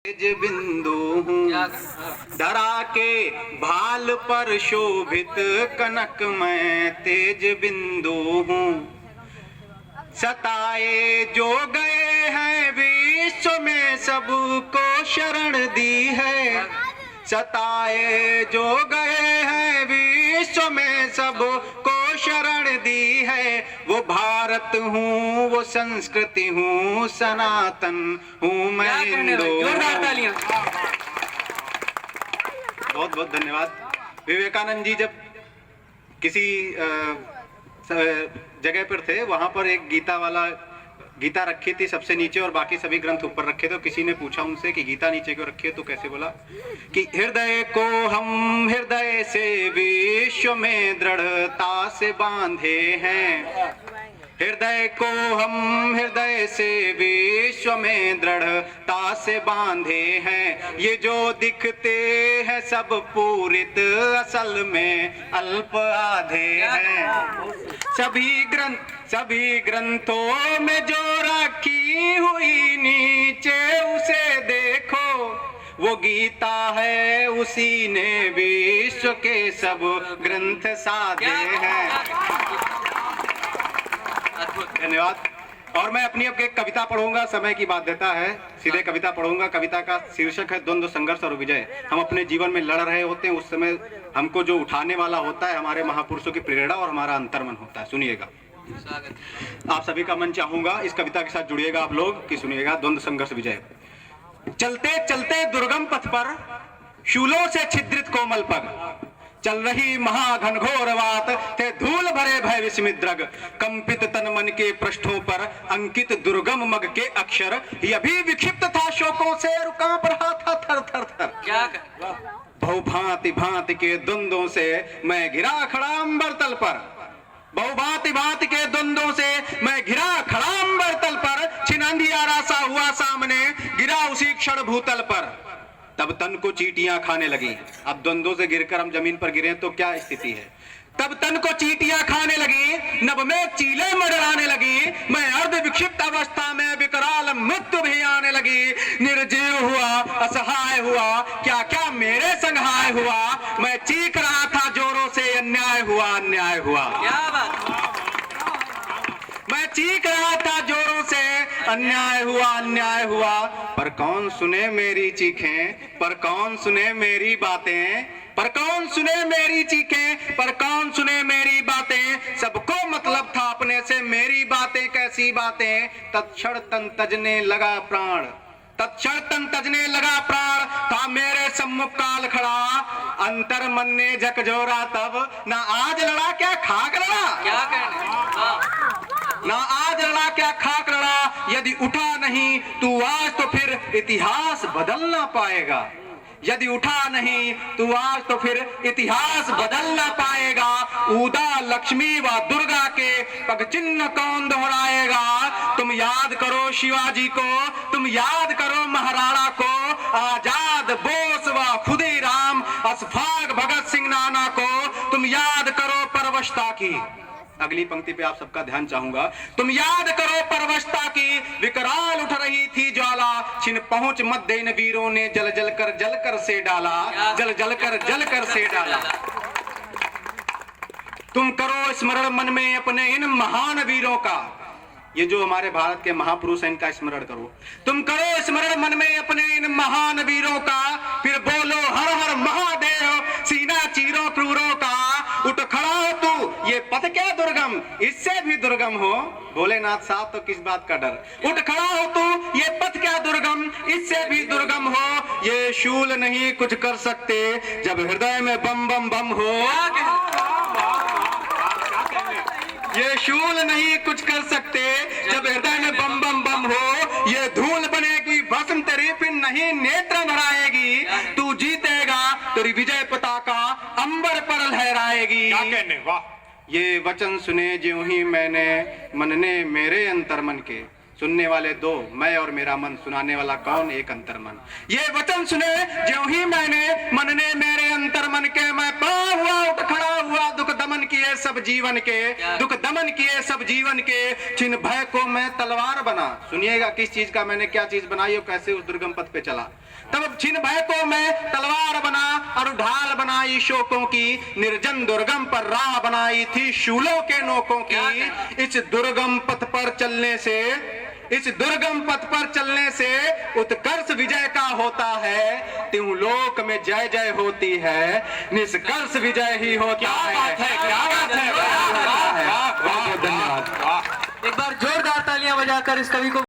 तेज बिंदु हूँ धरा के भाल पर शोभित कनक मैं तेज बिंदु हूँ। सताए जो गए हैं विश्व में सबको शरण दी है। सताए जो गए हैं विश्व में सबको शरण दी है। वो भारत हूँ, वो संस्कृति हूँ, सनातन हूँ मैं हिंदू। बहुत बहुत धन्यवाद। विवेकानंद जी जब किसी जगह पर थे, वहां पर एक गीता रखी थी सबसे नीचे और बाकी सभी ग्रंथ ऊपर रखे। तो किसी ने पूछा उनसे कि गीता नीचे क्यों रखी है, तो कैसे बोला कि हृदय को हम हृदय से विश्व में दृढ़ता से बांधे हैं। हृदय को हम हृदय से विश्व में दृढ़ता से बांधे हैं। ये जो दिखते हैं सब पूरित असल में अल्प आधे हैं। सभी ग्रंथों में जो रखी हुई नीचे उसे देखो, वो गीता है, उसी ने विश्व के सब ग्रंथ साधे हैं। धन्यवाद। और मैं अपनी अब एक कविता पढ़ूंगा, समय की बाध्यता है, सीधे कविता पढ़ूंगा। कविता का शीर्षक है द्वंद्व, संघर्ष और विजय। हम अपने जीवन में लड़ रहे होते हैं, उस समय हमको जो उठाने वाला होता है हमारे महापुरुषों की प्रेरणा और हमारा अंतर्मन होता है। सुनिएगा, आप सभी का मन चाहूंगा इस कविता के साथ जुड़िएगा आप लोग कि सुनिएगा। द्वंद्व, संघर्ष, विजय। चलते चलते दुर्गम पथ पर शूलों से छिद्रित कोमल पग, चल रही महाघनघोर वात थे धूल भरे भय विस्मित द्रग। कंपित तन मन के पृष्ठों पर अंकित दुर्गम मग के अक्षर, ये भी विक्षिप्त था शोकों से और कांप रहा था थर थर थर। क्या बहुभांति भांति के द्वंद्वों से मैं घिरा खड़ा अंबर तल पर। बहुभांति भांति के द्वंद्वों से मैं घिरा खड़ा अंबर तल पर। छिन अंधियारा सा हुआ सामने, गिरा उसी क्षण भूतल पर। तब तन को चींटियां खाने लगी। अब द्वंद्वों से गिरकर हम जमीन पर गिरे तो क्या स्थिति है। तब तन को चींटियां खाने लगी, नभ में चीले मडराने लगी। मैं अर्ध विक्षिप्त अवस्था में विकराल मृत्यु भी आने लगी। निर्जीव हुआ, असहाय हुआ, क्या क्या मेरे संहाय हुआ। मैं चीख रहा था जोरों से, अन्याय हुआ, अन्याय हुआ। क्या बात। मैं चीख रहा था जोरों से, अन्याय हुआ, अन्याय हुआ। पर कौन सुने मेरी चीखें, पर कौन सुने मेरी बातें। पर कौन सुने मेरी चीखें, पर कौन सुने मेरी बातें। सबको मतलब था अपने से, मेरी बातें कैसी बातें। तत्क्षण तन तजने लगा प्राण, तत्क्षण तन तजने लगा प्राण। था मेरे सम्मुख काल खड़ा, अंतर मन ने झकझोरा तब। ना आज लड़ा क्या खाक लड़ा, क्या कहने। ना आज लड़ा क्या खाक लड़ा। यदि उठा नहीं तू आज तो फिर इतिहास बदल ना पाएगा। यदि उठा नहीं तू आज तो फिर इतिहास बदल ना पाएगा। उदा लक्ष्मी व दुर्गा के पग चिन्ह कौन दोहराएगा। तुम याद करो शिवाजी को, तुम याद करो महाराणा को। आजाद बोस व खुदीराम, अशफाक भगत सिंह नाना को तुम याद करो परवशता की। अगली पंक्ति पे आप सबका ध्यान चाहूंगा। तुम याद करो परवशता की, विकराल उठ रही थी ज्वाला। छिन पहुंच मध्य इन वीरों ने जल जल कर से डाला, जल कर से डाला। तुम करो स्मरण मन में अपने इन महान वीरों का। ये जो हमारे भारत के महापुरुष हैं इनका स्मरण करो। तुम करो स्मरण मन में अपने इन महान वीरों का। फिर बोलो हर हर महादेव, सीना चीरो क्रूरों का। उठ खड़ा हो तू, ये पथ क्या दुर्गम, इससे भी दुर्गम हो। भोलेनाथ साहब तो किस बात का डर। उठ खड़ा हो तू, ये पथ क्या दुर्गम, इससे भी दुर्गम हो। ये शूल नहीं कुछ कर सकते जब हृदय में बम बम बम हो। ये शूल नहीं कुछ कर सकते जब हृदय में बम बम बम हो। ये धूल बनेगी भस्म तेरी, फिर नहीं नेत्र भराएगी। तू जीतेगा, तेरी विजय पताका अंबर पर लहराएगी। क्या कहने, वाह। ये वचन सुने ज्यों ही मैंने, मन ने मेरे अंतर मन के। सुनने वाले दो, मैं और मेरा मन, सुनाने वाला कौन, एक अंतर मन। ये वचन सुने ज्यों ही मैंने, मन ने मेरे अंतर मन के। मैं पाँ हुआ, उठ खड़ा हुआ, दुख दमन किए सब जीवन के, दुख दमन किए सब जीवन के। छिन भय को मैं तलवार बना। सुनिएगा किस चीज का मैंने क्या चीज बनाई और कैसे उस दुर्गम पथ पे चला। तब छिन भय तो मैं तलवार बना और ढाल बनाई शोकों की, निर्जन दुर्गम पर राह बनाई थी शूलों के नोकों की। इस दुर्गम पथ पर चलने से उत्कर्ष विजय का होता है, त्यों लोक में जय जय होती है, निष्कर्ष विजय ही होता है। क्या बात है, एक बार जोरदार तालियां बजाकर इस कवि को